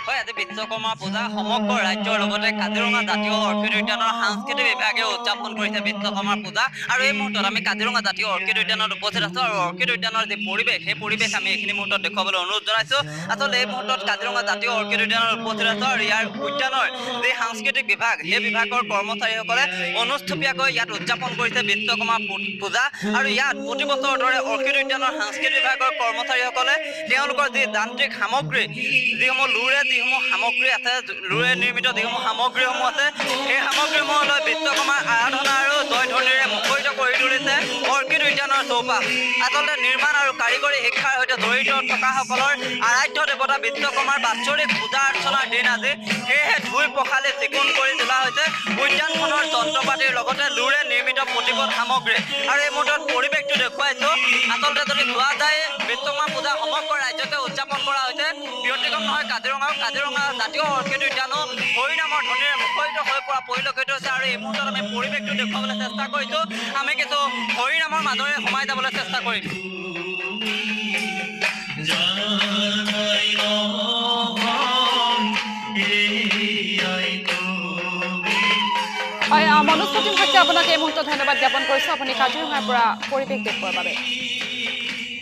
হয় আজি বিশ্বকৰ্মা পূজা সমগ্ৰ ৰাজ্যৰ লগতে কাজিৰঙা জাতীয় অৰ্কিড উদ্যানৰ সাংস্কৃতিক বিভাগে উদযাপন কৰিছে বিশ্বকৰ্মা পূজা আৰু এই মুহূৰ্তত আমি কাজিৰঙা জাতীয় অৰ্কিড উদ্যানত উপস্থিত আছো আৰু অৰ্কিড উদ্যানৰ যি পৰিৱেশ সেই পৰিৱেশ আমি এইখিনি মুহূৰ্তত দেখুৱাবলৈ অনুৰোধ জনাইছো আচলতে এই মুহূৰ্তত কাজিৰঙা জাতীয় অৰ্কিড উদ্যানত উপস্থিত আছো আৰু ইয়াৰ উদ্যানৰ যি সাংস্কৃতিক বিভাগ সেই বিভাগৰ কৰ্মচাৰীসকলে অনুষ্ঠুপীয়াকৈ ইয়াত উদযাপন কৰিছে বিশ্বকৰ্মা পূজা আৰু ইয়াত প্ৰতি বছৰৰ দৰে অৰ্কিড উদ্যানৰ সাংস্কৃতিক বিভাগৰ কৰ্মচাৰীসকলে তেওঁলোকৰ যি যান্ত্ৰিক সামগ্ৰী যিসমূহ লুৰে যিসমূহ সামগ্ৰী আছে লুৰে নিৰ্মিত যিসমূহ সামগ্ৰীসমূহ আছে সেই সামগ্ৰীসমূহ লৈ বিশ্বকৰ্মাৰ আৰাধনা আৰু জয় ধ্বনিৰে মুখৰিত কৰি তুলিছে অৰ্কিড উদ্যানৰ চৌপাশ আচলতে নিৰ্মাণ আৰু কাৰিকৰী শিক্ষাৰ সৈতে জড়িত থকাসকলৰ আৰাধ্য দেৱতা বিশ্বকৰ্মাৰ বাৎসৰিক পূজা অৰ্চনাৰ দিন আজি সেয়েহে ধুই পখালি চিকুণ কৰি তোলা হৈছে উদ্যানখনৰ যন্ত্ৰ পাতিৰ লগতে লুৰে নিৰ্মিত প্ৰতিপদ সামগ্ৰী আৰু এই মুহূৰ্তত পৰিৱেশটো দেখুৱাইছো আচলতে যদি চোৱা যায় বিশ্বকৰ্মা পূজা সমগ্ৰ ৰাজ্যতে উদযাপন কৰা হৈছে ব্যতিক্ৰম নহয় কাজিৰঙা জাতীয় অৰ্কিড উদ্যানো হৰিনামৰ ধ্বনিৰে মুখৰিত হৈ পৰা পৰিলক্ষিত হৈছে আৰু এই মুহূৰ্তত আমি পৰিৱেশটো দেখুৱাবলৈ চেষ্টা কৰিছো আমি কিছু হৰিনামৰ মাজেৰে সোমাই যাবলৈ চেষ্টা কৰিম হয় মনোজ প্ৰতিম শইকীয়া আপোনাক এই মুহূৰ্তত ধন্যবাদ জ্ঞাপন কৰিছো আপুনি কাজিৰঙাৰ পৰা পৰিৱেশ দেখুৱাৰ বাবে